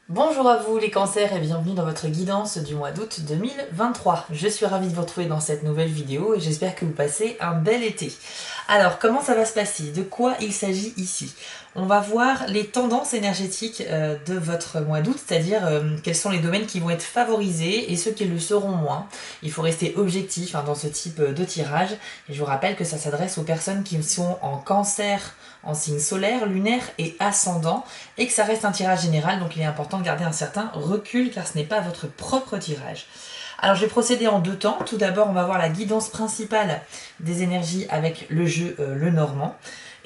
Bonjour à vous les cancers et bienvenue dans votre guidance du mois d'août 2023. Je suis ravie de vous retrouver dans cette nouvelle vidéo et j'espère que vous passez un bel été. Alors comment ça va se passer? De quoi il s'agit ici? On va voir les tendances énergétiques de votre mois d'août, c'est-à-dire quels sont les domaines qui vont être favorisés et ceux qui le seront moins. Il faut rester objectif dans ce type de tirage et je vous rappelle que ça s'adresse aux personnes qui sont en cancer, en signe solaire, lunaire et ascendant et que ça reste un tirage général, donc il est important de garder un certain recul car ce n'est pas votre propre tirage. Alors je vais procéder en deux temps. Tout d'abord on va voir la guidance principale des énergies avec le jeu Le Normand.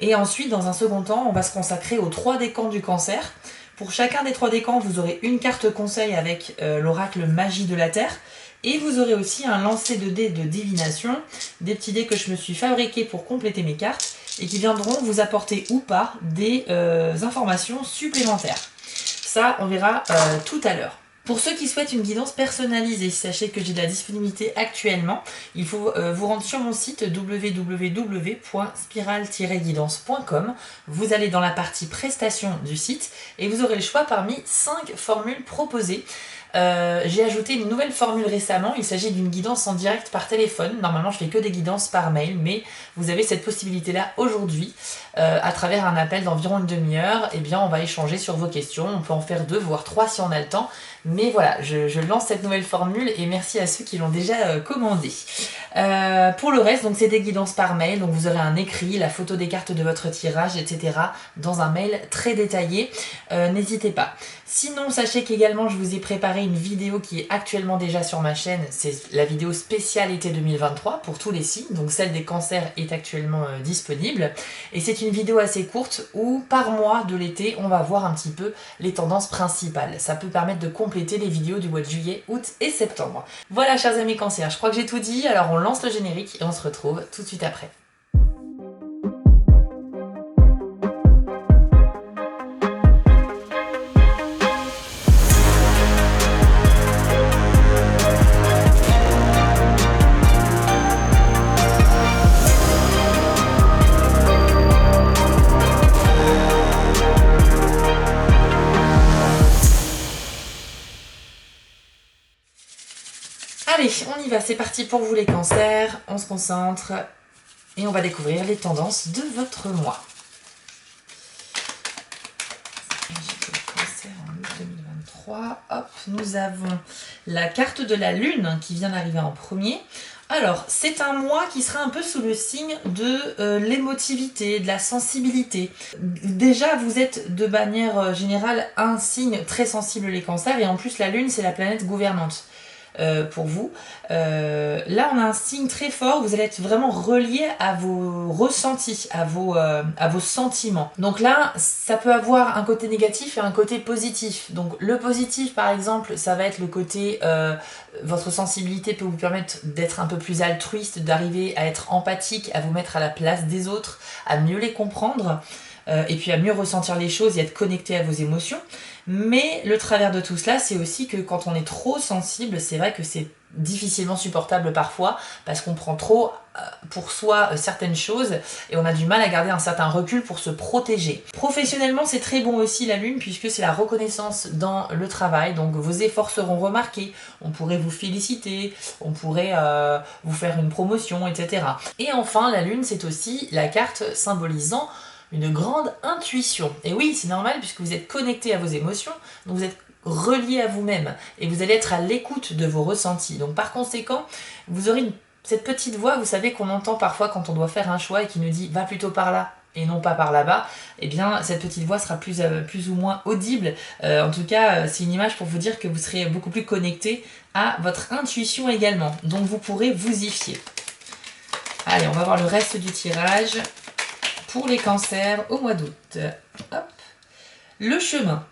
Et ensuite dans un second temps on va se consacrer aux 3 décans du cancer. Pour chacun des 3 décans vous aurez une carte conseil avec l'oracle Magie de la Terre. Et vous aurez aussi un lancer de dés de divination, des petits dés que je me suis fabriqués pour compléter mes cartes et qui viendront vous apporter ou pas des informations supplémentaires. Ça, on verra tout à l'heure. Pour ceux qui souhaitent une guidance personnalisée, sachez que j'ai de la disponibilité actuellement. Il faut vous rendre sur mon site www.spiral-guidance.com. Vous allez dans la partie prestations du site et vous aurez le choix parmi 5 formules proposées. J'ai ajouté une nouvelle formule récemment, il s'agit d'une guidance en direct par téléphone. Normalement je fais que des guidances par mail, mais vous avez cette possibilité là aujourd'hui à travers un appel d'environ une demi-heure. Et bien on va échanger sur vos questions, on peut en faire 2 voire 3 si on a le temps, mais voilà, je lance cette nouvelle formule et merci à ceux qui l'ont déjà commandé. Pour le reste, donc c'est des guidances par mail, donc vous aurez un écrit, la photo des cartes de votre tirage, etc. dans un mail très détaillé, n'hésitez pas. Sinon, sachez qu'également je vous ai préparé une vidéo qui est actuellement déjà sur ma chaîne, c'est la vidéo spéciale été 2023 pour tous les signes, donc celle des cancers est actuellement disponible. Et c'est une vidéo assez courte où par mois de l'été, on va voir un petit peu les tendances principales. Ça peut permettre de compléter les vidéos du mois de juillet, août et septembre. Voilà chers amis cancers, je crois que j'ai tout dit, alors on lance le générique et on se retrouve tout de suite après. Allez, on y va, c'est parti pour vous les cancers, on se concentre et on va découvrir les tendances de votre mois. Cancer en août 2023, hop, nous avons la carte de la lune qui vient d'arriver en premier. Alors, c'est un mois qui sera un peu sous le signe de l'émotivité, de la sensibilité. Déjà, vous êtes de manière générale un signe très sensible les cancers et en plus la lune c'est la planète gouvernante. Pour vous. Là, on a un signe très fort, vous allez être vraiment relié à vos ressentis, à vos sentiments. Donc là, ça peut avoir un côté négatif et un côté positif. Donc le positif, par exemple, ça va être le côté, votre sensibilité peut vous permettre d'être un peu plus altruiste, d'arriver à être empathique, à vous mettre à la place des autres, à mieux les comprendre. Et puis à mieux ressentir les choses et être connecté à vos émotions. Mais le travers de tout cela, c'est aussi que quand on est trop sensible, c'est vrai que c'est difficilement supportable parfois parce qu'on prend trop pour soi certaines choses et on a du mal à garder un certain recul pour se protéger. Professionnellement, c'est très bon aussi la lune puisque c'est la reconnaissance dans le travail, donc vos efforts seront remarqués, on pourrait vous féliciter, on pourrait vous faire une promotion, etc. Et enfin, la lune, c'est aussi la carte symbolisant une grande intuition. Et oui, c'est normal puisque vous êtes connecté à vos émotions, donc vous êtes relié à vous-même et vous allez être à l'écoute de vos ressentis. Donc par conséquent, vous aurez cette petite voix, vous savez qu'on entend parfois quand on doit faire un choix et qui nous dit « va plutôt par là » et non pas par là-bas, et bien cette petite voix sera plus ou moins audible. En tout cas, c'est une image pour vous dire que vous serez beaucoup plus connecté à votre intuition également. Donc vous pourrez vous y fier. Allez, on va voir le reste du tirage. Pour les cancers au mois d'août. Le chemin.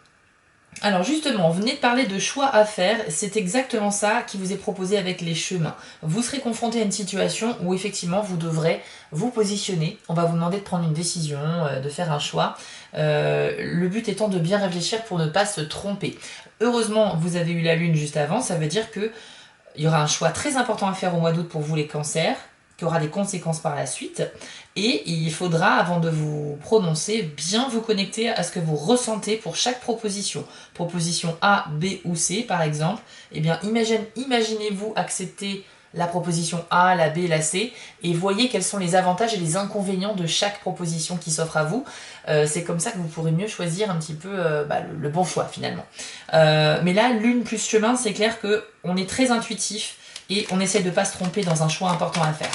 Alors justement, vous venez de parler de choix à faire, c'est exactement ça qui vous est proposé avec les chemins. Vous serez confronté à une situation où effectivement vous devrez vous positionner, on va vous demander de prendre une décision, de faire un choix. Le but étant de bien réfléchir pour ne pas se tromper. Heureusement, vous avez eu la lune juste avant, ça veut dire que il y aura un choix très important à faire au mois d'août pour vous les cancers. qui aura des conséquences par la suite. Et il faudra, avant de vous prononcer, bien vous connecter à ce que vous ressentez pour chaque proposition. Proposition A, B ou C, par exemple. Eh bien, imaginez-vous accepter la proposition A, la B, la C, et voyez quels sont les avantages et les inconvénients de chaque proposition qui s'offre à vous. C'est comme ça que vous pourrez mieux choisir un petit peu le bon choix, finalement. Mais là, lune plus chemin, c'est clair qu'on est très intuitif, et on essaie de ne pas se tromper dans un choix important à faire.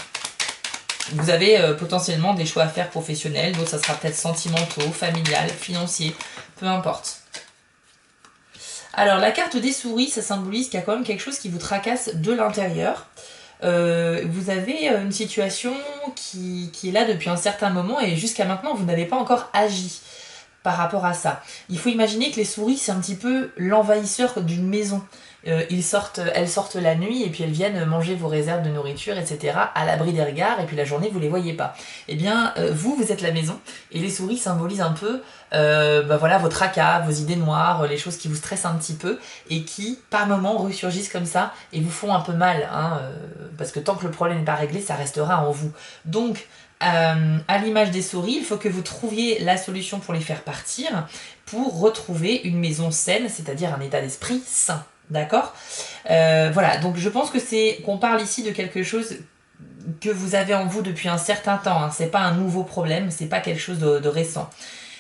Vous avez potentiellement des choix à faire professionnels, d'autres ça sera peut-être sentimentaux, familial, financier, peu importe. Alors la carte des souris, ça symbolise qu'il y a quand même quelque chose qui vous tracasse de l'intérieur. Vous avez une situation qui est là depuis un certain moment et jusqu'à maintenant vous n'avez pas encore agi par rapport à ça. Il faut imaginer que les souris c'est un petit peu l'envahisseur d'une maison. Elles sortent la nuit et puis elles viennent manger vos réserves de nourriture, etc. à l'abri des regards et puis la journée vous les voyez pas. Eh bien vous êtes la maison et les souris symbolisent un peu voilà, vos tracas, vos idées noires, les choses qui vous stressent un petit peu et qui par moments ressurgissent comme ça et vous font un peu mal, hein, parce que tant que le problème n'est pas réglé, ça restera en vous. Donc à l'image des souris, il faut que vous trouviez la solution pour les faire partir, pour retrouver une maison saine, c'est-à-dire un état d'esprit sain. D'accord, voilà, donc je pense que qu'on parle ici de quelque chose que vous avez en vous depuis un certain temps, hein. C'est pas un nouveau problème, c'est pas quelque chose de récent,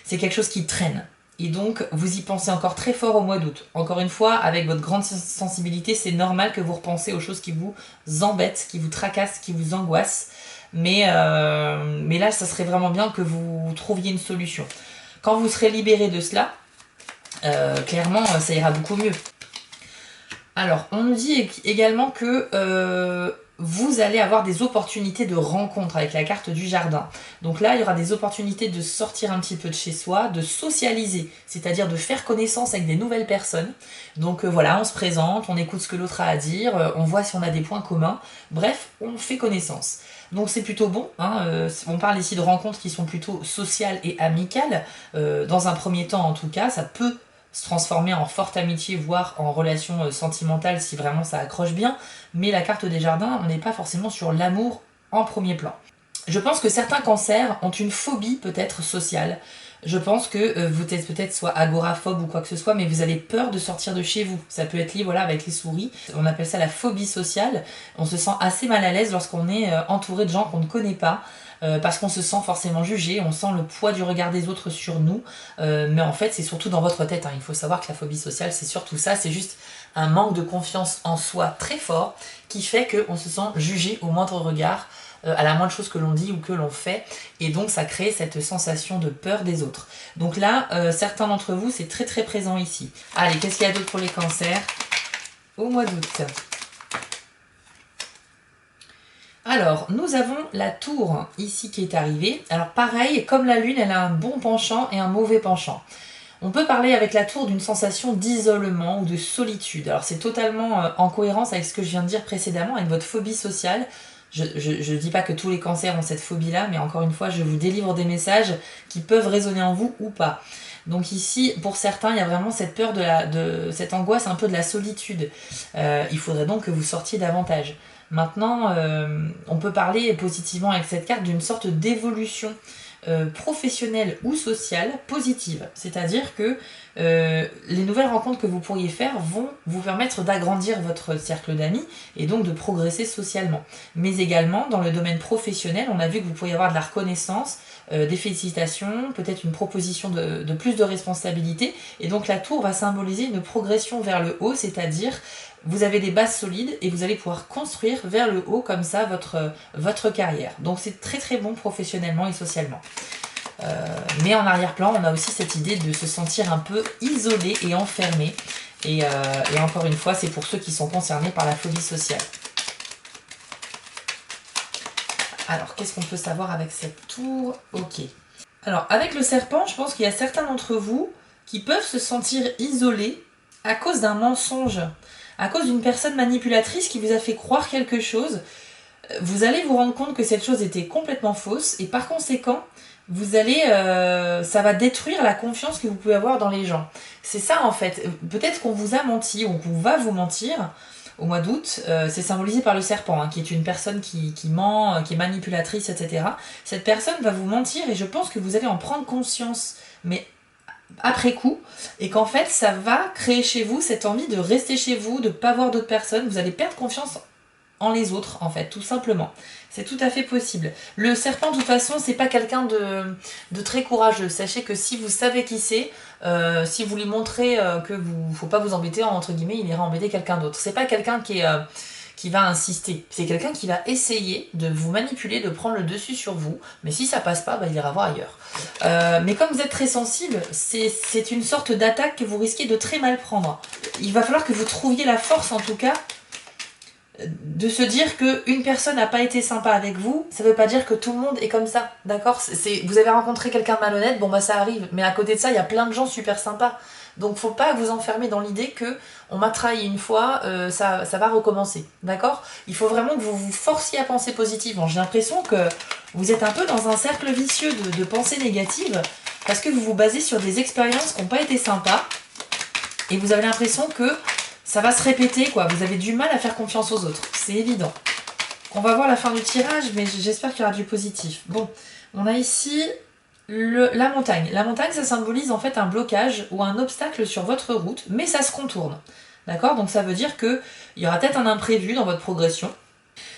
c'est quelque chose qui traîne. Et donc vous y pensez encore très fort au mois d'août. Encore une fois, avec votre grande sensibilité, c'est normal que vous repensiez aux choses qui vous embêtent, qui vous tracassent, qui vous angoissent. Mais là, ça serait vraiment bien que vous trouviez une solution. Quand vous serez libéré de cela, clairement, ça ira beaucoup mieux. Alors, on nous dit également que vous allez avoir des opportunités de rencontre avec la carte du jardin. Donc là, il y aura des opportunités de sortir un petit peu de chez soi, de socialiser, c'est-à-dire de faire connaissance avec des nouvelles personnes. Donc voilà, on se présente, on écoute ce que l'autre a à dire, on voit si on a des points communs. Bref, on fait connaissance. Donc c'est plutôt bon, hein, on parle ici de rencontres qui sont plutôt sociales et amicales. Dans un premier temps, en tout cas, ça peut se transformer en forte amitié, voire en relation sentimentale si vraiment ça accroche bien. Mais la carte des jardins, on n'est pas forcément sur l'amour en premier plan. Je pense que certains cancers ont une phobie peut-être sociale. Je pense que vous êtes peut-être soit agoraphobe ou quoi que ce soit, mais vous avez peur de sortir de chez vous. Ça peut être lié, voilà, avec les souris. On appelle ça la phobie sociale. On se sent assez mal à l'aise lorsqu'on est entouré de gens qu'on ne connaît pas. Parce qu'on se sent forcément jugé, on sent le poids du regard des autres sur nous, mais en fait c'est surtout dans votre tête, hein. Il faut savoir que la phobie sociale c'est surtout ça, c'est juste un manque de confiance en soi très fort qui fait qu'on se sent jugé au moindre regard, à la moindre chose que l'on dit ou que l'on fait, et donc ça crée cette sensation de peur des autres. Donc là, certains d'entre vous c'est très très présent ici. Allez, qu'est-ce qu'il y a d'autre pour les cancers au mois d'août? Alors, nous avons la tour ici qui est arrivée. Alors pareil, comme la lune, elle a un bon penchant et un mauvais penchant. On peut parler avec la tour d'une sensation d'isolement ou de solitude. Alors c'est totalement en cohérence avec ce que je viens de dire précédemment, avec votre phobie sociale. Je ne dis pas que tous les cancers ont cette phobie-là, mais encore une fois, je vous délivre des messages qui peuvent résonner en vous ou pas. Donc ici, pour certains, il y a vraiment cette peur de cette angoisse un peu de la solitude. Il faudrait donc que vous sortiez davantage. Maintenant, on peut parler positivement avec cette carte d'une sorte d'évolution professionnelle ou sociale positive. C'est-à-dire que les nouvelles rencontres que vous pourriez faire vont vous permettre d'agrandir votre cercle d'amis et donc de progresser socialement. Mais également, dans le domaine professionnel, on a vu que vous pourriez avoir de la reconnaissance, des félicitations, peut-être une proposition de plus de responsabilité. Et donc la tour va symboliser une progression vers le haut, c'est-à-dire vous avez des bases solides et vous allez pouvoir construire vers le haut comme ça votre carrière. Donc c'est très très bon professionnellement et socialement. Mais en arrière-plan, on a aussi cette idée de se sentir un peu isolé et enfermé. Et encore une fois, c'est pour ceux qui sont concernés par la phobie sociale. Alors, qu'est-ce qu'on peut savoir avec cette tour? Ok. Alors, avec le serpent, je pense qu'il y a certains d'entre vous qui peuvent se sentir isolés à cause d'un mensonge. À cause d'une personne manipulatrice qui vous a fait croire quelque chose, vous allez vous rendre compte que cette chose était complètement fausse et par conséquent, ça va détruire la confiance que vous pouvez avoir dans les gens. C'est ça en fait. Peut-être qu'on vous a menti ou qu'on va vous mentir au mois d'août, c'est symbolisé par le serpent, hein, qui est une personne qui ment, qui est manipulatrice, etc. Cette personne va vous mentir et je pense que vous allez en prendre conscience, mais après coup, et qu'en fait ça va créer chez vous cette envie de rester chez vous, de ne pas voir d'autres personnes, vous allez perdre confiance en les autres, en fait, tout simplement. C'est tout à fait possible. Le serpent, de toute façon, c'est pas quelqu'un de très courageux. Sachez que si vous savez qui c'est, si vous lui montrez que vous faut pas vous embêter, entre guillemets, il ira embêter quelqu'un d'autre. C'est pas quelqu'un qui va insister. C'est quelqu'un qui va essayer de vous manipuler, de prendre le dessus sur vous. Mais si ça passe pas, bah, il ira voir ailleurs. Mais comme vous êtes très sensible, c'est une sorte d'attaque que vous risquez de très mal prendre. Il va falloir que vous trouviez la force, en tout cas, de se dire qu'une personne n'a pas été sympa avec vous, ça veut pas dire que tout le monde est comme ça, d'accord? Vous avez rencontré quelqu'un de malhonnête, bon bah ça arrive, mais à côté de ça, il y a plein de gens super sympas. Donc faut pas vous enfermer dans l'idée que on m'a trahi une fois, ça va recommencer, d'accord? Il faut vraiment que vous vous forciez à penser positivement. J'ai l'impression que vous êtes un peu dans un cercle vicieux de pensées négatives, parce que vous vous basez sur des expériences qui n'ont pas été sympas, et vous avez l'impression que ça va se répéter, quoi. Vous avez du mal à faire confiance aux autres. C'est évident. On va voir la fin du tirage, mais j'espère qu'il y aura du positif. Bon, on a ici la montagne. La montagne, ça symbolise en fait un blocage ou un obstacle sur votre route, mais ça se contourne. D'accord? Donc ça veut dire qu'il y aura peut-être un imprévu dans votre progression.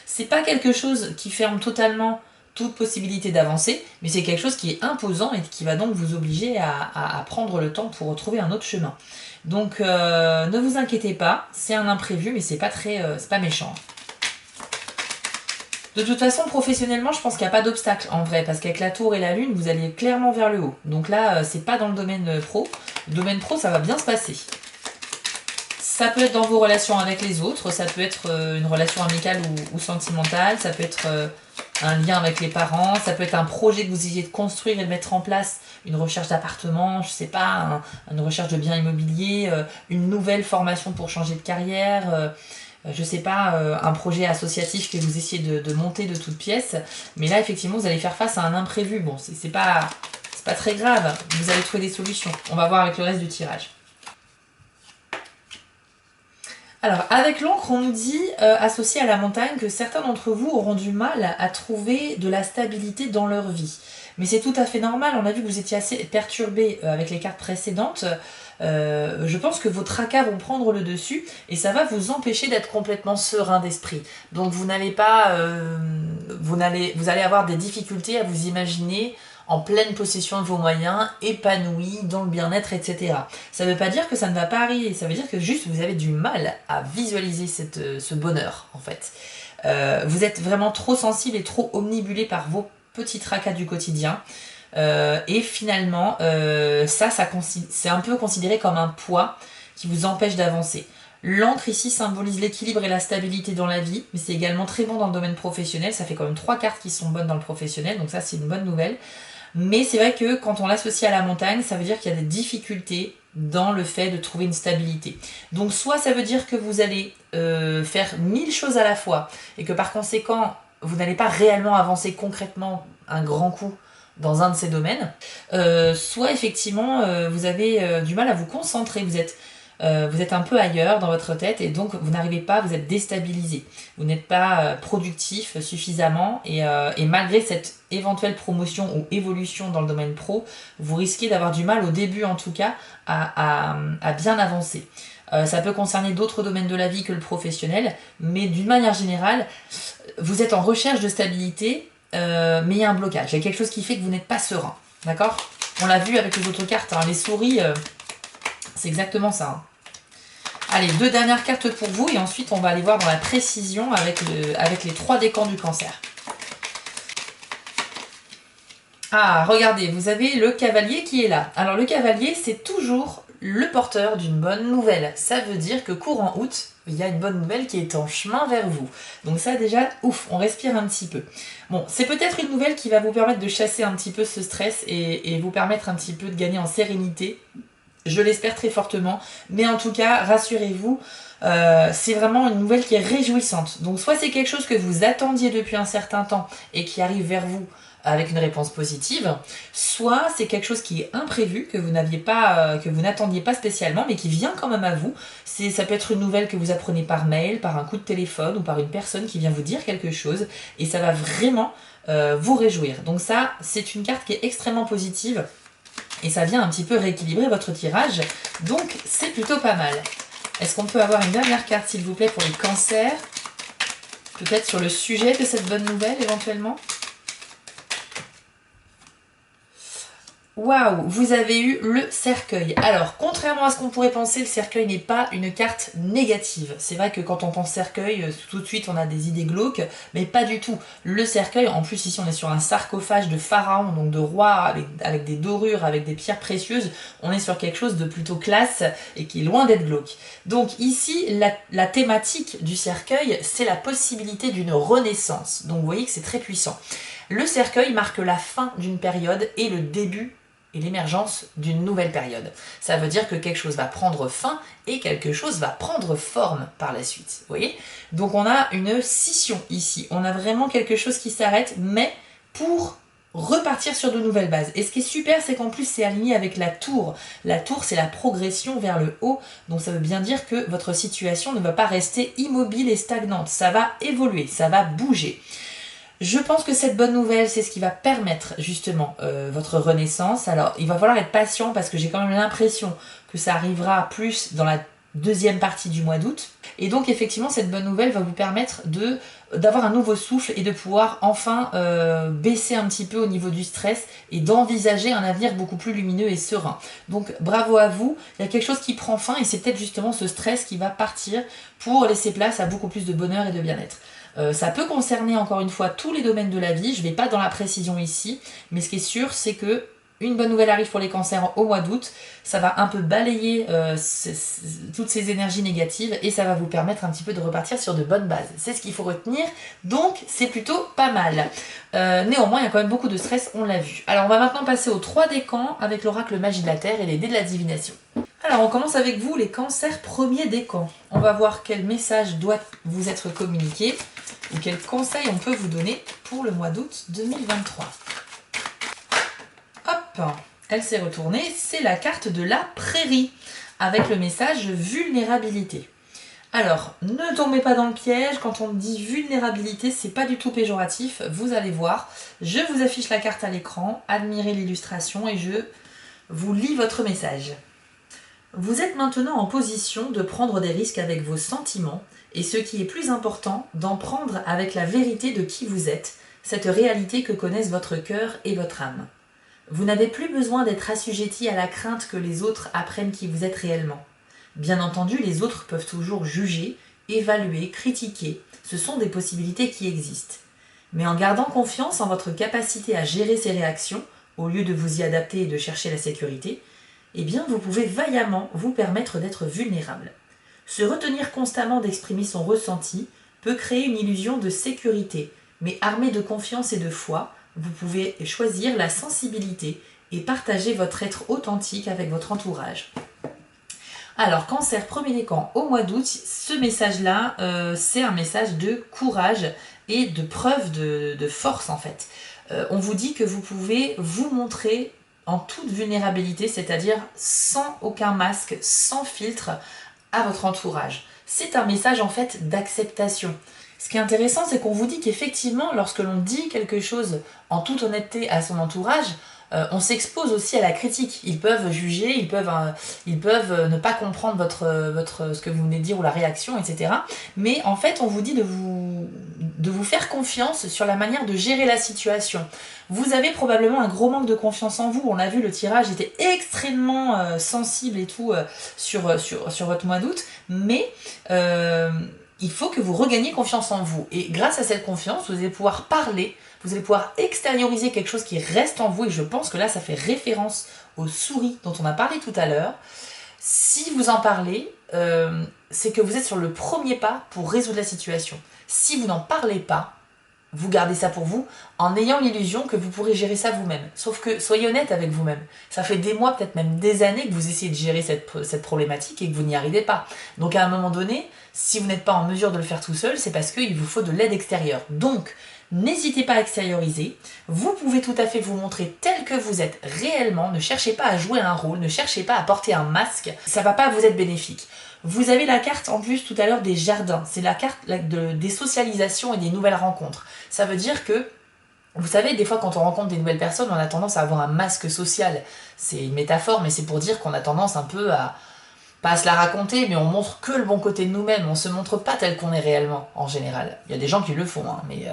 C'est pas quelque chose qui ferme totalement toute possibilité d'avancer, mais c'est quelque chose qui est imposant et qui va donc vous obliger à prendre le temps pour retrouver un autre chemin. Donc ne vous inquiétez pas, c'est un imprévu, mais c'est pas méchant. De toute façon, professionnellement, je pense qu'il n'y a pas d'obstacle en vrai, parce qu'avec la tour et la lune, vous allez clairement vers le haut. Donc là, c'est pas dans le domaine pro. Le domaine pro, ça va bien se passer. Ça peut être dans vos relations avec les autres, ça peut être une relation amicale ou sentimentale, ça peut être un lien avec les parents, ça peut être un projet que vous essayez de construire et de mettre en place, une recherche d'appartement, je sais pas, une recherche de biens immobiliers, une nouvelle formation pour changer de carrière, je sais pas, un projet associatif que vous essayez de monter de toutes pièces. Mais là, effectivement, vous allez faire face à un imprévu. Bon, c'est pas très grave, vous allez trouver des solutions. On va voir avec le reste du tirage. Alors, avec l'encre, on nous dit, associé à la montagne, que certains d'entre vous auront du mal à trouver de la stabilité dans leur vie. Mais c'est tout à fait normal, on a vu que vous étiez assez perturbé avec les cartes précédentes. Je pense que vos tracas vont prendre le dessus et ça va vous empêcher d'être complètement serein d'esprit. Donc vous n'allez pas, vous allez avoir des difficultés à vous imaginer en pleine possession de vos moyens, épanoui dans le bien-être, etc. Ça ne veut pas dire que ça ne va pas arriver, ça veut dire que juste vous avez du mal à visualiser ce bonheur, en fait. Vous êtes vraiment trop sensible et trop omnibulé par vos petits tracas du quotidien. Et finalement, c'est un peu considéré comme un poids qui vous empêche d'avancer. L'encre ici symbolise l'équilibre et la stabilité dans la vie, mais c'est également très bon dans le domaine professionnel. Ça fait quand même 3 cartes qui sont bonnes dans le professionnel, donc ça c'est une bonne nouvelle. Mais c'est vrai que quand on l'associe à la montagne, ça veut dire qu'il y a des difficultés dans le fait de trouver une stabilité. Donc soit ça veut dire que vous allez faire 1000 choses à la fois, et que par conséquent, vous n'allez pas réellement avancer concrètement un grand coup dans un de ces domaines, soit effectivement vous avez du mal à vous concentrer, vous êtes un peu ailleurs dans votre tête et donc vous n'arrivez pas, vous êtes déstabilisé, vous n'êtes pas productif suffisamment et malgré cette éventuelle promotion ou évolution dans le domaine pro, vous risquez d'avoir du mal au début en tout cas à bien avancer. Ça peut concerner d'autres domaines de la vie que le professionnel, mais d'une manière générale, vous êtes en recherche de stabilité, mais il y a un blocage, il y a quelque chose qui fait que vous n'êtes pas serein, d'accord? On l'a vu avec les autres cartes, hein, les souris, c'est exactement ça. Hein. Allez, 2 dernières cartes pour vous, et ensuite on va aller voir dans la précision avec les 3 décans du cancer. Ah, regardez, vous avez le cavalier qui est là. Alors le cavalier, c'est toujours le porteur d'une bonne nouvelle. Ça veut dire que courant août, il y a une bonne nouvelle qui est en chemin vers vous. Donc ça déjà, ouf, on respire un petit peu. Bon, c'est peut-être une nouvelle qui va vous permettre de chasser un petit peu ce stress et vous permettre un petit peu de gagner en sérénité. Je l'espère très fortement. Mais en tout cas, rassurez-vous, c'est vraiment une nouvelle qui est réjouissante. Donc soit c'est quelque chose que vous attendiez depuis un certain temps et qui arrive vers vous avec une réponse positive, soit c'est quelque chose qui est imprévu, que vous n'aviez pas, que vous n'attendiez pas spécialement, mais qui vient quand même à vous. Ça peut être une nouvelle que vous apprenez par mail, par un coup de téléphone ou par une personne qui vient vous dire quelque chose, et ça va vraiment vous réjouir. Donc ça, c'est une carte qui est extrêmement positive, et ça vient un petit peu rééquilibrer votre tirage, donc c'est plutôt pas mal. Est-ce qu'on peut avoir une dernière carte, s'il vous plaît, pour les cancers? Peut-être sur le sujet de cette bonne nouvelle, éventuellement? Waouh, vous avez eu le cercueil. Alors, contrairement à ce qu'on pourrait penser, le cercueil n'est pas une carte négative. C'est vrai que quand on pense cercueil, tout de suite on a des idées glauques, mais pas du tout. Le cercueil, en plus ici on est sur un sarcophage de pharaon, donc de roi, avec des dorures, avec des pierres précieuses. On est sur quelque chose de plutôt classe et qui est loin d'être glauque. Donc ici, la thématique du cercueil, c'est la possibilité d'une renaissance. Donc vous voyez que c'est très puissant. Le cercueil marque la fin d'une période et le début et l'émergence d'une nouvelle période. Ça veut dire que quelque chose va prendre fin et quelque chose va prendre forme par la suite. Vous voyez? Donc on a une scission ici. On a vraiment quelque chose qui s'arrête, mais pour repartir sur de nouvelles bases. Et ce qui est super, c'est qu'en plus c'est aligné avec la tour. La tour, c'est la progression vers le haut. Donc ça veut bien dire que votre situation ne va pas rester immobile et stagnante. Ça va évoluer, ça va bouger. Je pense que cette bonne nouvelle, c'est ce qui va permettre justement votre renaissance. Alors, il va falloir être patient parce que j'ai quand même l'impression que ça arrivera plus dans la deuxième partie du mois d'août. Et donc, effectivement, cette bonne nouvelle va vous permettre d'avoir un nouveau souffle et de pouvoir enfin baisser un petit peu au niveau du stress et d'envisager un avenir beaucoup plus lumineux et serein. Donc, bravo à vous. Il y a quelque chose qui prend fin et c'est peut-être justement ce stress qui va partir pour laisser place à beaucoup plus de bonheur et de bien-être. Ça peut concerner encore une fois tous les domaines de la vie, je ne vais pas dans la précision ici, mais ce qui est sûr c'est que une bonne nouvelle arrive pour les cancers au mois d'août, ça va un peu balayer toutes ces énergies négatives et ça va vous permettre un petit peu de repartir sur de bonnes bases. C'est ce qu'il faut retenir, donc c'est plutôt pas mal. Néanmoins, il y a quand même beaucoup de stress, on l'a vu. Alors on va maintenant passer aux 3 décans avec l'oracle magie de la Terre et les dés de la divination. Alors on commence avec vous les cancers premier décan. On va voir quel message doit vous être communiqué ou quels conseils on peut vous donner pour le mois d'août 2023. Hop, elle s'est retournée, c'est la carte de la prairie avec le message vulnérabilité. Alors, ne tombez pas dans le piège, quand on dit vulnérabilité, c'est pas du tout péjoratif, vous allez voir. Je vous affiche la carte à l'écran, admirez l'illustration et je vous lis votre message. Vous êtes maintenant en position de prendre des risques avec vos sentiments et ce qui est plus important, d'en prendre avec la vérité de qui vous êtes, cette réalité que connaissent votre cœur et votre âme. Vous n'avez plus besoin d'être assujetti à la crainte que les autres apprennent qui vous êtes réellement. Bien entendu, les autres peuvent toujours juger, évaluer, critiquer, ce sont des possibilités qui existent. Mais en gardant confiance en votre capacité à gérer ces réactions, au lieu de vous y adapter et de chercher la sécurité, eh bien vous pouvez vaillamment vous permettre d'être vulnérable. Se retenir constamment d'exprimer son ressenti peut créer une illusion de sécurité, mais armé de confiance et de foi, vous pouvez choisir la sensibilité et partager votre être authentique avec votre entourage. Alors, cancer premier décan au mois d'août, ce message-là, c'est un message de courage et de preuve de force en fait. On vous dit que vous pouvez vous montrer en toute vulnérabilité, c'est-à-dire sans aucun masque, sans filtre, à votre entourage. C'est un message en fait d'acceptation. Ce qui est intéressant, c'est qu'on vous dit qu'effectivement, lorsque l'on dit quelque chose en toute honnêteté à son entourage, on s'expose aussi à la critique. Ils peuvent juger, ils peuvent ne pas comprendre ce que vous venez de dire ou la réaction, etc. Mais en fait, on vous dit de vous faire confiance sur la manière de gérer la situation. Vous avez probablement un gros manque de confiance en vous. On l'a vu, le tirage était extrêmement sensible et tout sur votre mois d'août. Mais il faut que vous regagniez confiance en vous. Et grâce à cette confiance, vous allez pouvoir parler, vous allez pouvoir extérioriser quelque chose qui reste en vous. Et je pense que là, ça fait référence aux souris dont on a parlé tout à l'heure. Si vous en parlez, c'est que vous êtes sur le premier pas pour résoudre la situation. Si vous n'en parlez pas, vous gardez ça pour vous en ayant l'illusion que vous pourrez gérer ça vous-même. Sauf que soyez honnête avec vous-même. Ça fait des mois, peut-être même des années que vous essayez de gérer cette problématique et que vous n'y arrivez pas. Donc à un moment donné, si vous n'êtes pas en mesure de le faire tout seul, c'est parce qu'il vous faut de l'aide extérieure. Donc, N'hésitez pas à extérioriser. Vous pouvez tout à fait vous montrer tel que vous êtes réellement. Ne cherchez pas à jouer un rôle, ne cherchez pas à porter un masque. Ça va pas vous être bénéfique. Vous avez la carte en plus tout à l'heure des jardins. C'est la carte des socialisations et des nouvelles rencontres. Ça veut dire que, vous savez, des fois quand on rencontre des nouvelles personnes, on a tendance à avoir un masque social. C'est une métaphore, mais c'est pour dire qu'on a tendance un peu à pas à se la raconter, mais on montre que le bon côté de nous-mêmes, on se montre pas tel qu'on est réellement, en général. Il y a des gens qui le font, hein, mais...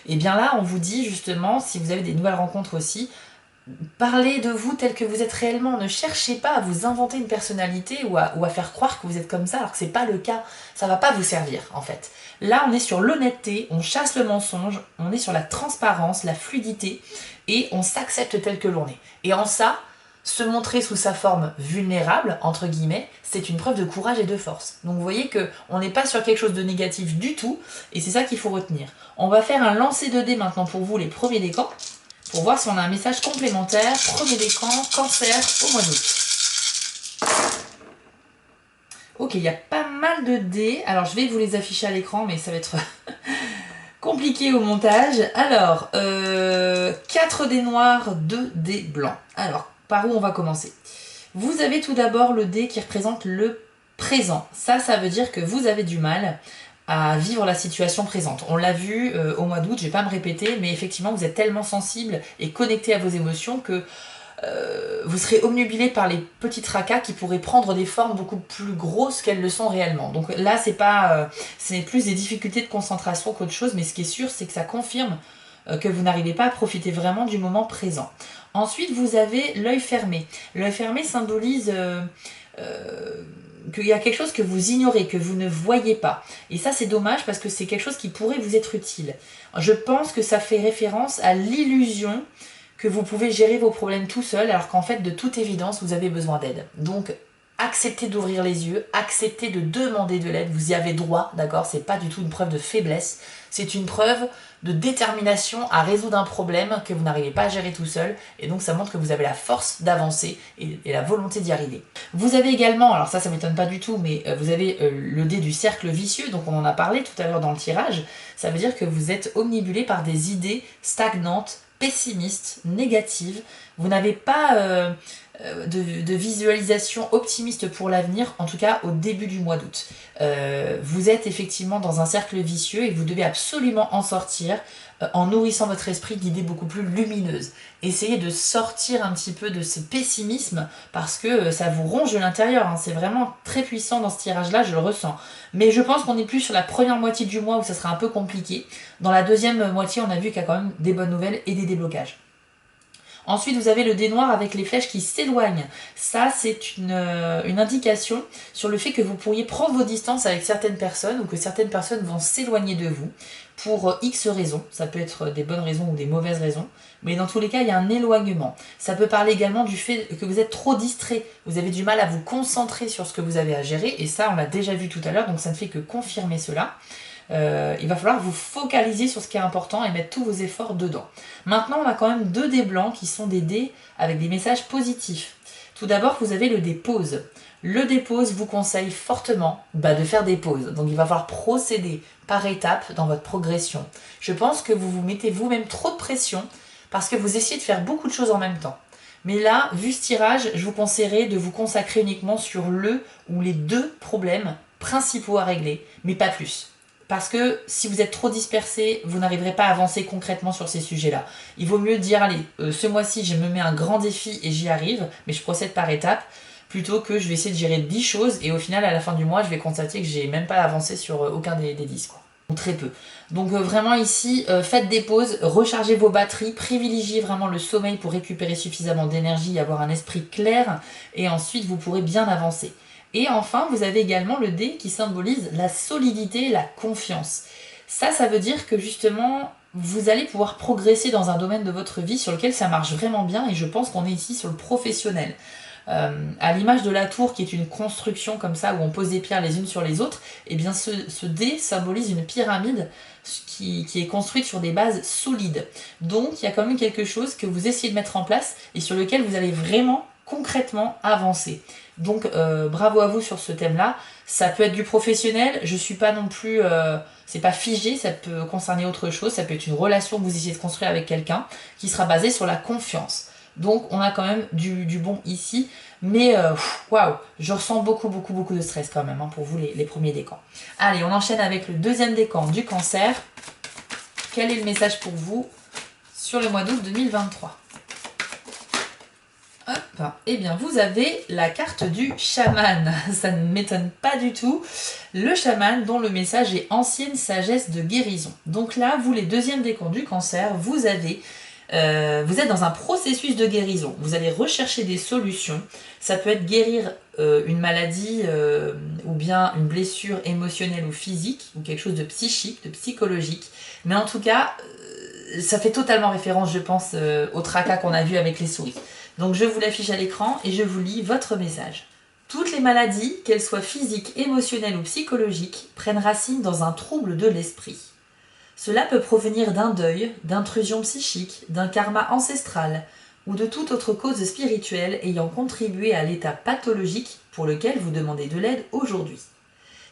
Et bien là, on vous dit justement, si vous avez des nouvelles rencontres aussi, parlez de vous tel que vous êtes réellement, ne cherchez pas à vous inventer une personnalité ou à faire croire que vous êtes comme ça, alors que c'est pas le cas, ça va pas vous servir, en fait. Là, on est sur l'honnêteté, on chasse le mensonge, on est sur la transparence, la fluidité, et on s'accepte tel que l'on est. Et en ça, se montrer sous sa forme vulnérable, entre guillemets, c'est une preuve de courage et de force. Donc vous voyez qu'on n'est pas sur quelque chose de négatif du tout, et c'est ça qu'il faut retenir. On va faire un lancer de dés maintenant pour vous, les premiers décans, pour voir si on a un message complémentaire. Premier décan, cancer, au mois d'août. Ok, il y a pas mal de dés. Alors je vais vous les afficher à l'écran, mais ça va être compliqué au montage. Alors, 4 dés noirs, 2 dés blancs. Alors, par où on va commencer? Vous avez tout d'abord le dé qui représente le présent. Ça veut dire que vous avez du mal à vivre la situation présente. On l'a vu au mois d'août, je vais pas me répéter, mais effectivement vous êtes tellement sensible et connecté à vos émotions que vous serez obnubilé par les petits tracas qui pourraient prendre des formes beaucoup plus grosses qu'elles le sont réellement. Donc là c'est plus des difficultés de concentration qu'autre chose, mais ce qui est sûr c'est que ça confirme que vous n'arrivez pas à profiter vraiment du moment présent. Ensuite, vous avez l'œil fermé. L'œil fermé symbolise qu'il y a quelque chose que vous ignorez, que vous ne voyez pas. Et ça, c'est dommage parce que c'est quelque chose qui pourrait vous être utile. Je pense que ça fait référence à l'illusion que vous pouvez gérer vos problèmes tout seul, alors qu'en fait, de toute évidence, vous avez besoin d'aide. Donc, acceptez d'ouvrir les yeux, acceptez de demander de l'aide, vous y avez droit, d'accord? C'est pas du tout une preuve de faiblesse, c'est une preuve de détermination à résoudre un problème que vous n'arrivez pas à gérer tout seul, et donc ça montre que vous avez la force d'avancer et la volonté d'y arriver. Vous avez également, alors ça m'étonne pas du tout, mais vous avez le dé du cercle vicieux, donc on en a parlé tout à l'heure dans le tirage. Ça veut dire que vous êtes omnibulé par des idées stagnantes, pessimistes, négatives. Vous n'avez pas de visualisation optimiste pour l'avenir, en tout cas au début du mois d'août. Vous êtes effectivement dans un cercle vicieux et vous devez absolument en sortir en nourrissant votre esprit d'idées beaucoup plus lumineuses. Essayez de sortir un petit peu de ce pessimisme parce que ça vous ronge de l'intérieur, hein. C'est vraiment très puissant dans ce tirage-là, je le ressens. Mais je pense qu'on est plus sur la première moitié du mois où ça sera un peu compliqué. Dans la deuxième moitié, on a vu qu'il y a quand même des bonnes nouvelles et des déblocages. Ensuite, vous avez le dé noir avec les flèches qui s'éloignent. Ça, c'est une indication sur le fait que vous pourriez prendre vos distances avec certaines personnes ou que certaines personnes vont s'éloigner de vous pour X raisons. Ça peut être des bonnes raisons ou des mauvaises raisons. Mais dans tous les cas, il y a un éloignement. Ça peut parler également du fait que vous êtes trop distrait. Vous avez du mal à vous concentrer sur ce que vous avez à gérer. Et ça, on l'a déjà vu tout à l'heure, donc ça ne fait que confirmer cela. Il va falloir vous focaliser sur ce qui est important et mettre tous vos efforts dedans. Maintenant, on a quand même 2 dés blancs qui sont des dés avec des messages positifs. Tout d'abord, vous avez le dé pause. Le dé pause vous conseille fortement de faire des pauses. Donc il va falloir procéder par étapes dans votre progression. Je pense que vous vous mettez vous-même trop de pression parce que vous essayez de faire beaucoup de choses en même temps. Mais là, vu ce tirage, je vous conseillerais de vous consacrer uniquement sur le ou les 2 problèmes principaux à régler, mais pas plus. Parce que si vous êtes trop dispersé, vous n'arriverez pas à avancer concrètement sur ces sujets-là. Il vaut mieux dire, allez, ce mois-ci, je me mets un grand défi et j'y arrive, mais je procède par étapes, plutôt que je vais essayer de gérer 10 choses et au final, à la fin du mois, je vais constater que j'ai même pas avancé sur aucun des 10, quoi. Donc très peu. Donc vraiment ici, faites des pauses, rechargez vos batteries, privilégiez vraiment le sommeil pour récupérer suffisamment d'énergie et avoir un esprit clair, et ensuite vous pourrez bien avancer. Et enfin, vous avez également le dé qui symbolise la solidité et la confiance. Ça veut dire que justement, vous allez pouvoir progresser dans un domaine de votre vie sur lequel ça marche vraiment bien, et je pense qu'on est ici sur le professionnel. À l'image de la tour qui est une construction comme ça où on pose des pierres les unes sur les autres, et bien ce dé symbolise une pyramide qui est construite sur des bases solides. Donc il y a quand même quelque chose que vous essayez de mettre en place et sur lequel vous allez vraiment concrètement avancer. Donc bravo à vous sur ce thème-là. Ça peut être du professionnel, je suis pas non plus... c'est pas figé, ça peut concerner autre chose, ça peut être une relation que vous essayez de construire avec quelqu'un qui sera basée sur la confiance. Donc on a quand même du bon ici, mais waouh, je ressens beaucoup de stress quand même pour vous les premiers décans. Allez, on enchaîne avec le deuxième décan du Cancer. Quel est le message pour vous sur le mois d'août 2023? Hop, eh bien vous avez la carte du chaman, ça ne m'étonne pas du tout. Le chaman dont le message est ancienne sagesse de guérison. Donc là, vous les deuxièmes décans du Cancer, vous êtes dans un processus de guérison. Vous allez rechercher des solutions. Ça peut être guérir une maladie ou bien une blessure émotionnelle ou physique ou quelque chose de psychique, de psychologique. Mais en tout cas, ça fait totalement référence, je pense, au tracas qu'on a vu avec les souris. Donc je vous l'affiche à l'écran et je vous lis votre message. Toutes les maladies, qu'elles soient physiques, émotionnelles ou psychologiques, prennent racine dans un trouble de l'esprit. Cela peut provenir d'un deuil, d'intrusion psychique, d'un karma ancestral ou de toute autre cause spirituelle ayant contribué à l'état pathologique pour lequel vous demandez de l'aide aujourd'hui.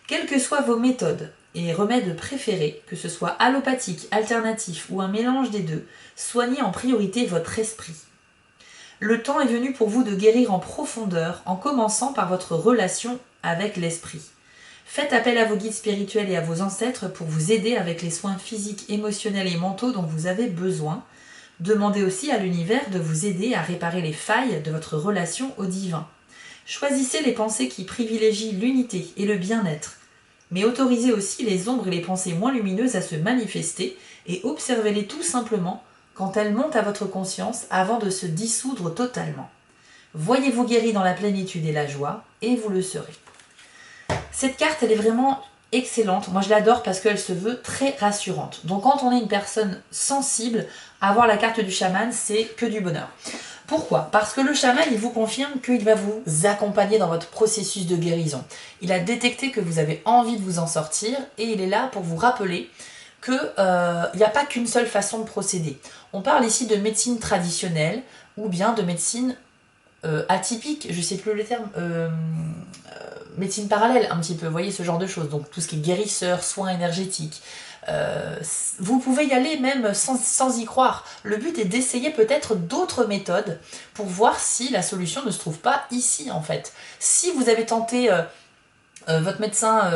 Quelles que soient vos méthodes et remèdes préférés, que ce soit allopathique, alternatif ou un mélange des deux, soignez en priorité votre esprit. Le temps est venu pour vous de guérir en profondeur en commençant par votre relation avec l'esprit. Faites appel à vos guides spirituels et à vos ancêtres pour vous aider avec les soins physiques, émotionnels et mentaux dont vous avez besoin. Demandez aussi à l'univers de vous aider à réparer les failles de votre relation au divin. Choisissez les pensées qui privilégient l'unité et le bien-être, mais autorisez aussi les ombres et les pensées moins lumineuses à se manifester et observez-les tout simplement quand elles montent à votre conscience avant de se dissoudre totalement. Voyez-vous guéri dans la plénitude et la joie, et vous le serez. Cette carte, elle est vraiment excellente. Moi, je l'adore parce qu'elle se veut très rassurante. Donc, quand on est une personne sensible, avoir la carte du chaman, c'est que du bonheur. Pourquoi? Parce que le chaman, il vous confirme qu'il va vous accompagner dans votre processus de guérison. Il a détecté que vous avez envie de vous en sortir et il est là pour vous rappeler qu'il n'y a pas qu'une seule façon de procéder. On parle ici de médecine traditionnelle ou bien de médecine atypique, je ne sais plus le terme, médecine parallèle un petit peu, vous voyez ce genre de choses, donc tout ce qui est guérisseur, soins énergétiques. Vous pouvez y aller même sans y croire. Le but est d'essayer peut-être d'autres méthodes pour voir si la solution ne se trouve pas ici en fait. Si vous avez tenté votre médecin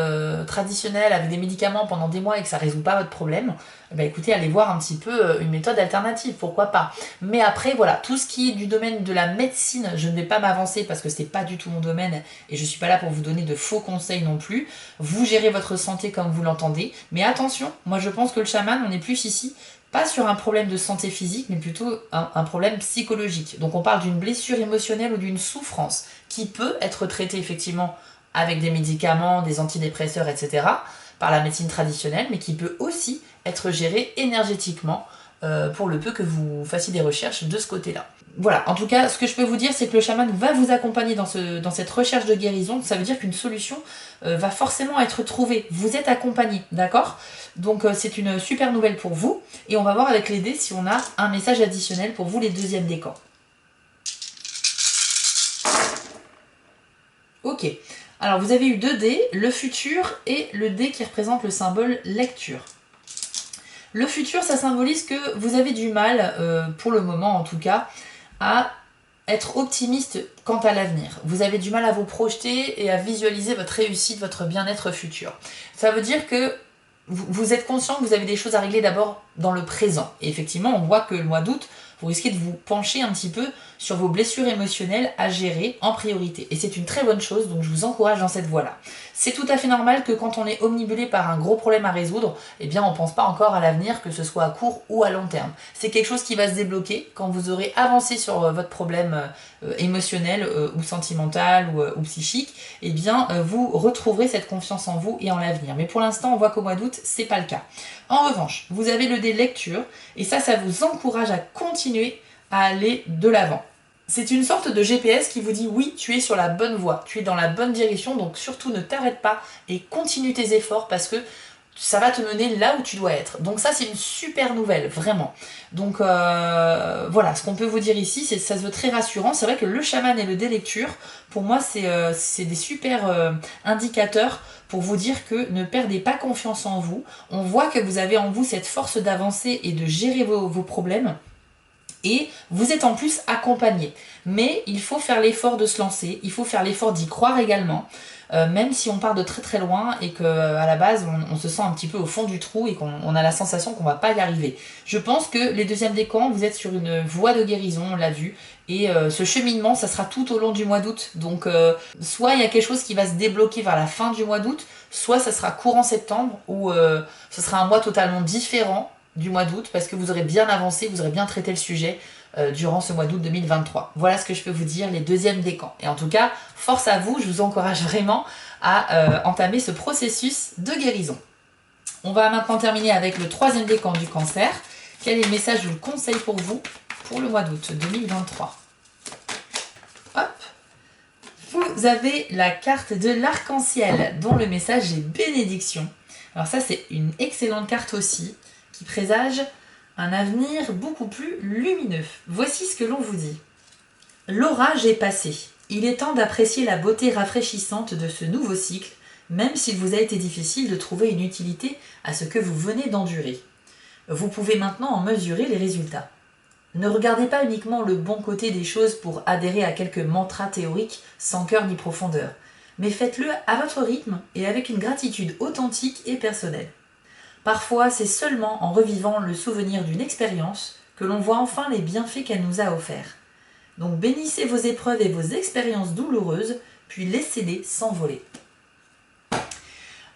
traditionnel avec des médicaments pendant des mois et que ça ne résout pas votre problème, bah écoutez, allez voir un petit peu une méthode alternative, pourquoi pas. Mais après, voilà, tout ce qui est du domaine de la médecine, je ne vais pas m'avancer parce que c'est pas du tout mon domaine et je suis pas là pour vous donner de faux conseils non plus. Vous gérez votre santé comme vous l'entendez, mais attention, moi je pense que le chaman, on est plus ici pas sur un problème de santé physique, mais plutôt un problème psychologique. Donc on parle d'une blessure émotionnelle ou d'une souffrance qui peut être traitée effectivement avec des médicaments, des antidépresseurs, etc., par la médecine traditionnelle, mais qui peut aussi être géré énergétiquement pour le peu que vous fassiez des recherches de ce côté-là. Voilà, en tout cas, ce que je peux vous dire, c'est que le chaman va vous accompagner dans cette recherche de guérison. Ça veut dire qu'une solution va forcément être trouvée. Vous êtes accompagné, d'accord? Donc c'est une super nouvelle pour vous. Et on va voir avec les dés si on a un message additionnel pour vous, les deuxièmes décans. Ok. Alors, vous avez eu 2 dés, le futur et le dé qui représente le symbole lecture. Le futur, ça symbolise que vous avez du mal, pour le moment en tout cas, à être optimiste quant à l'avenir. Vous avez du mal à vous projeter et à visualiser votre réussite, votre bien-être futur. Ça veut dire que vous êtes conscient que vous avez des choses à régler d'abord dans le présent. Et effectivement, on voit que le mois d'août, vous risquez de vous pencher un petit peu sur vos blessures émotionnelles à gérer en priorité. Et c'est une très bonne chose, donc je vous encourage dans cette voie-là. C'est tout à fait normal que quand on est omnibulé par un gros problème à résoudre, eh bien on ne pense pas encore à l'avenir, que ce soit à court ou à long terme. C'est quelque chose qui va se débloquer quand vous aurez avancé sur votre problème émotionnel ou sentimental ou psychique, eh bien vous retrouverez cette confiance en vous et en l'avenir. Mais pour l'instant, on voit qu'au mois d'août, c'est pas le cas. En revanche, vous avez le dé lecture, et ça vous encourage à continuer à aller de l'avant. C'est une sorte de GPS qui vous dit oui, tu es sur la bonne voie, tu es dans la bonne direction, donc surtout ne t'arrête pas et continue tes efforts parce que ça va te mener là où tu dois être. Donc ça, c'est une super nouvelle, vraiment. Donc voilà, ce qu'on peut vous dire ici, c'est que ça se veut très rassurant. C'est vrai que le chaman et le délecture, pour moi, c'est des super indicateurs pour vous dire que ne perdez pas confiance en vous. On voit que vous avez en vous cette force d'avancer et de gérer vos problèmes. Et vous êtes en plus accompagné. Mais il faut faire l'effort de se lancer, il faut faire l'effort d'y croire également, même si on part de très très loin et qu'à la base on se sent un petit peu au fond du trou et qu'on a la sensation qu'on va pas y arriver. Je pense que les deuxièmes décans, vous êtes sur une voie de guérison, on l'a vu, et ce cheminement, ça sera tout au long du mois d'août. Donc soit il y a quelque chose qui va se débloquer vers la fin du mois d'août, soit ça sera courant septembre, où ce sera un mois totalement différent du mois d'août, parce que vous aurez bien avancé, vous aurez bien traité le sujet durant ce mois d'août 2023. Voilà ce que je peux vous dire, les deuxièmes décans. Et en tout cas, force à vous, je vous encourage vraiment à entamer ce processus de guérison. On va maintenant terminer avec le troisième décan du cancer. Quel est le message ou le conseil pour vous pour le mois d'août 2023? Hop! Vous avez la carte de l'arc-en-ciel, dont le message est bénédiction. Alors ça, c'est une excellente carte aussi, qui présage un avenir beaucoup plus lumineux. Voici ce que l'on vous dit. L'orage est passé. Il est temps d'apprécier la beauté rafraîchissante de ce nouveau cycle, même s'il vous a été difficile de trouver une utilité à ce que vous venez d'endurer. Vous pouvez maintenant en mesurer les résultats. Ne regardez pas uniquement le bon côté des choses pour adhérer à quelques mantras théoriques sans cœur ni profondeur, mais faites-le à votre rythme et avec une gratitude authentique et personnelle. Parfois, c'est seulement en revivant le souvenir d'une expérience que l'on voit enfin les bienfaits qu'elle nous a offerts. Donc bénissez vos épreuves et vos expériences douloureuses, puis laissez-les s'envoler.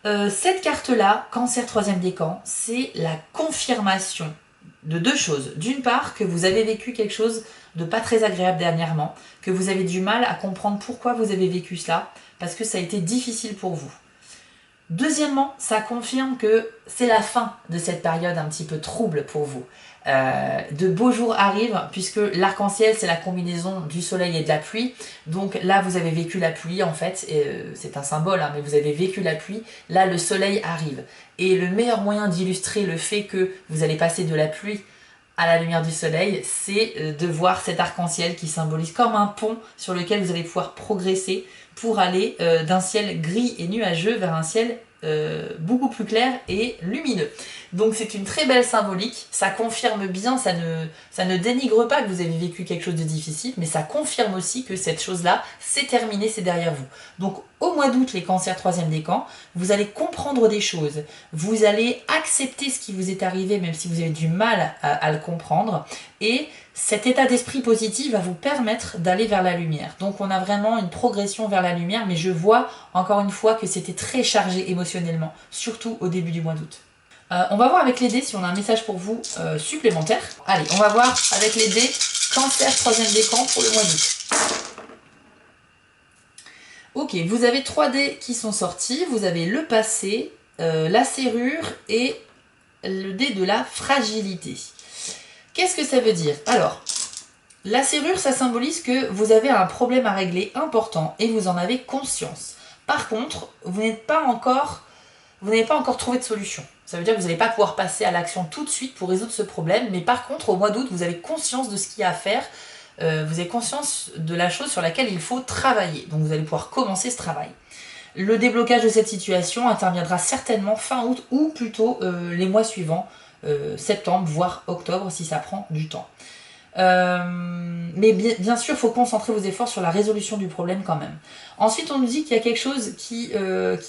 Cette carte-là, Cancer 3e décan, c'est la confirmation de deux choses. D'une part, que vous avez vécu quelque chose de pas très agréable dernièrement, que vous avez du mal à comprendre pourquoi vous avez vécu cela, parce que ça a été difficile pour vous. Deuxièmement, ça confirme que c'est la fin de cette période un petit peu trouble pour vous. De beaux jours arrivent, puisque l'arc-en-ciel, c'est la combinaison du soleil et de la pluie. Donc là, vous avez vécu la pluie, en fait, c'est un symbole, hein, mais vous avez vécu la pluie. Là, le soleil arrive. Et le meilleur moyen d'illustrer le fait que vous allez passer de la pluie à la lumière du soleil, c'est de voir cet arc-en-ciel qui symbolise comme un pont sur lequel vous allez pouvoir progresser pour aller d'un ciel gris et nuageux vers un ciel beaucoup plus clair et lumineux. Donc c'est une très belle symbolique, ça confirme bien, ça ne dénigre pas que vous avez vécu quelque chose de difficile, mais ça confirme aussi que cette chose-là, c'est terminé, c'est derrière vous. Donc au mois d'août, les cancers 3e décan, vous allez comprendre des choses, vous allez accepter ce qui vous est arrivé, même si vous avez du mal à le comprendre, et cet état d'esprit positif va vous permettre d'aller vers la lumière. Donc on a vraiment une progression vers la lumière, mais je vois encore une fois que c'était très chargé émotionnellement, surtout au début du mois d'août. On va voir avec les dés si on a un message pour vous supplémentaire. Allez, on va voir avec les dés Cancer 3e décan pour le mois d'août. Ok, vous avez 3 dés qui sont sortis. Vous avez le passé, la serrure et le dé de la fragilité. Qu'est-ce que ça veut dire? Alors, la serrure, ça symbolise que vous avez un problème à régler important et vous en avez conscience. Par contre, vous n'avez pas encore trouvé de solution. Ça veut dire que vous n'allez pas pouvoir passer à l'action tout de suite pour résoudre ce problème, mais par contre, au mois d'août, vous avez conscience de ce qu'il y a à faire, vous avez conscience de la chose sur laquelle il faut travailler. Donc vous allez pouvoir commencer ce travail. Le déblocage de cette situation interviendra certainement fin août ou plutôt les mois suivants, septembre, voire octobre si ça prend du temps. Mais bien sûr, il faut concentrer vos efforts sur la résolution du problème quand même. Ensuite, on nous dit qu'il y a quelque chose qui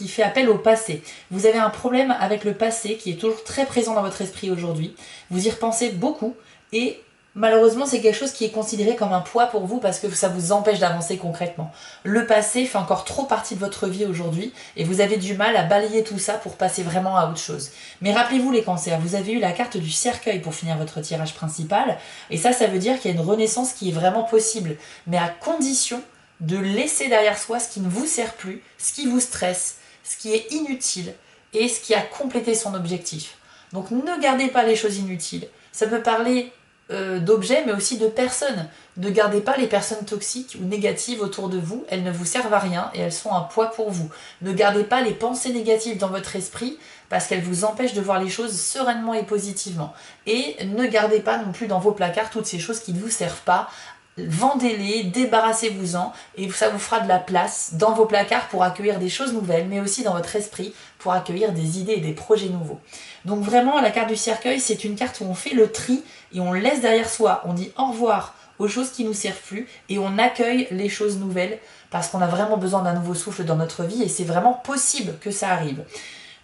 fait appel au passé. Vous avez un problème avec le passé qui est toujours très présent dans votre esprit aujourd'hui. Vous y repensez beaucoup et malheureusement, c'est quelque chose qui est considéré comme un poids pour vous parce que ça vous empêche d'avancer concrètement. Le passé fait encore trop partie de votre vie aujourd'hui et vous avez du mal à balayer tout ça pour passer vraiment à autre chose. Mais rappelez-vous les cancers, vous avez eu la carte du cercueil pour finir votre tirage principal et ça veut dire qu'il y a une renaissance qui est vraiment possible, mais à condition de laisser derrière soi ce qui ne vous sert plus, ce qui vous stresse, ce qui est inutile et ce qui a complété son objectif. Donc ne gardez pas les choses inutiles. Ça peut parler d'objets, mais aussi de personnes. Ne gardez pas les personnes toxiques ou négatives autour de vous, elles ne vous servent à rien et elles sont un poids pour vous. Ne gardez pas les pensées négatives dans votre esprit parce qu'elles vous empêchent de voir les choses sereinement et positivement. Et ne gardez pas non plus dans vos placards toutes ces choses qui ne vous servent pas. Vendez-les, débarrassez-vous-en et ça vous fera de la place dans vos placards pour accueillir des choses nouvelles, mais aussi dans votre esprit pour accueillir des idées et des projets nouveaux. Donc vraiment, la carte du cercueil, c'est une carte où on fait le tri et on laisse derrière soi. On dit au revoir aux choses qui ne nous servent plus et on accueille les choses nouvelles parce qu'on a vraiment besoin d'un nouveau souffle dans notre vie et c'est vraiment possible que ça arrive.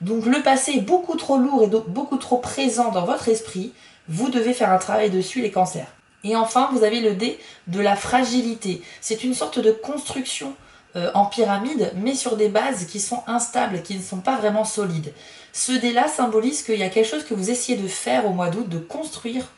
Donc le passé est beaucoup trop lourd et beaucoup trop présent dans votre esprit. Vous devez faire un travail dessus, les cancers. Et enfin, vous avez le dé de la fragilité. C'est une sorte de construction en pyramide, mais sur des bases qui sont instables, qui ne sont pas vraiment solides. Ce dé-là symbolise qu'il y a quelque chose que vous essayez de faire au mois d'août, de construire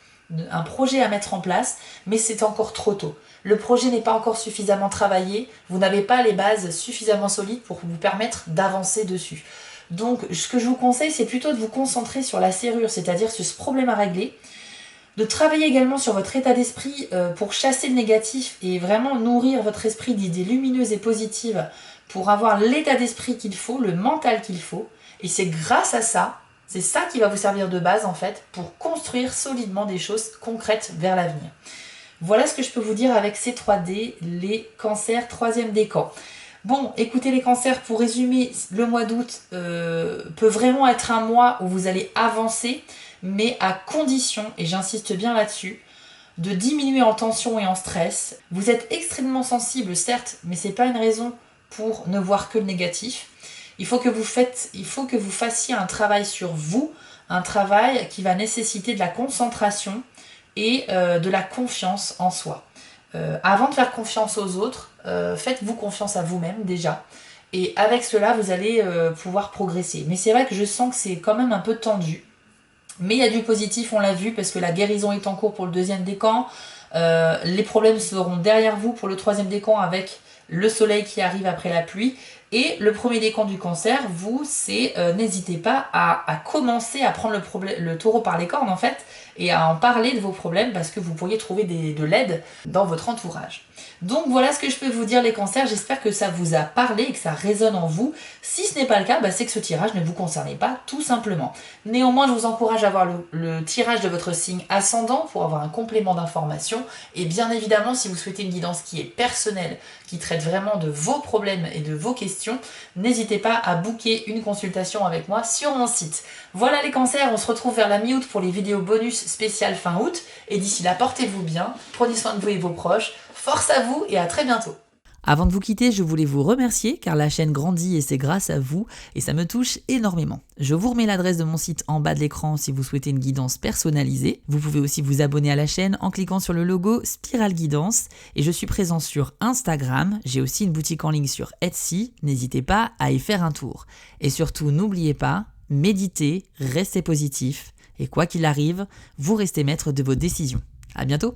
un projet à mettre en place, mais c'est encore trop tôt. Le projet n'est pas encore suffisamment travaillé, vous n'avez pas les bases suffisamment solides pour vous permettre d'avancer dessus. Donc, ce que je vous conseille, c'est plutôt de vous concentrer sur la serrure, c'est-à-dire sur ce problème à régler, de travailler également sur votre état d'esprit pour chasser le négatif et vraiment nourrir votre esprit d'idées lumineuses et positives pour avoir l'état d'esprit qu'il faut, le mental qu'il faut. Et c'est grâce à ça, c'est ça qui va vous servir de base en fait pour construire solidement des choses concrètes vers l'avenir. Voilà ce que je peux vous dire avec ces 3D, les cancers, 3e décan. Bon, écoutez les cancers, pour résumer, le mois d'août peut vraiment être un mois où vous allez avancer, mais à condition, et j'insiste bien là-dessus, de diminuer en tension et en stress. Vous êtes extrêmement sensible, certes, mais ce n'est pas une raison pour ne voir que le négatif. Il faut que vous fassiez un travail sur vous, un travail qui va nécessiter de la concentration et de la confiance en soi. Avant de faire confiance aux autres, faites-vous confiance à vous-même déjà. Et avec cela, vous allez pouvoir progresser. Mais c'est vrai que je sens que c'est quand même un peu tendu. Mais il y a du positif, on l'a vu, parce que la guérison est en cours pour le 2e décan. Les problèmes seront derrière vous pour le 3e décan avec le soleil qui arrive après la pluie. Et le 1er décan du cancer, vous, c'est n'hésitez pas à commencer à prendre le taureau par les cornes en fait, et à en parler de vos problèmes parce que vous pourriez trouver de l'aide dans votre entourage. Donc voilà ce que je peux vous dire les cancers, j'espère que ça vous a parlé et que ça résonne en vous. Si ce n'est pas le cas, c'est que ce tirage ne vous concernait pas tout simplement. Néanmoins, je vous encourage à voir le tirage de votre signe ascendant pour avoir un complément d'information. Et bien évidemment, si vous souhaitez une guidance qui est personnelle, qui traite vraiment de vos problèmes et de vos questions, n'hésitez pas à booker une consultation avec moi sur mon site. Voilà les cancers, on se retrouve vers la mi-août pour les vidéos bonus spéciales fin août. Et d'ici là, portez-vous bien, prenez soin de vous et vos proches. Force à vous et à très bientôt. Avant de vous quitter, je voulais vous remercier car la chaîne grandit et c'est grâce à vous et ça me touche énormément. Je vous remets l'adresse de mon site en bas de l'écran si vous souhaitez une guidance personnalisée. Vous pouvez aussi vous abonner à la chaîne en cliquant sur le logo Spiral Guidance et je suis présent sur Instagram. J'ai aussi une boutique en ligne sur Etsy. N'hésitez pas à y faire un tour. Et surtout, n'oubliez pas, méditez, restez positif et quoi qu'il arrive, vous restez maître de vos décisions. À bientôt.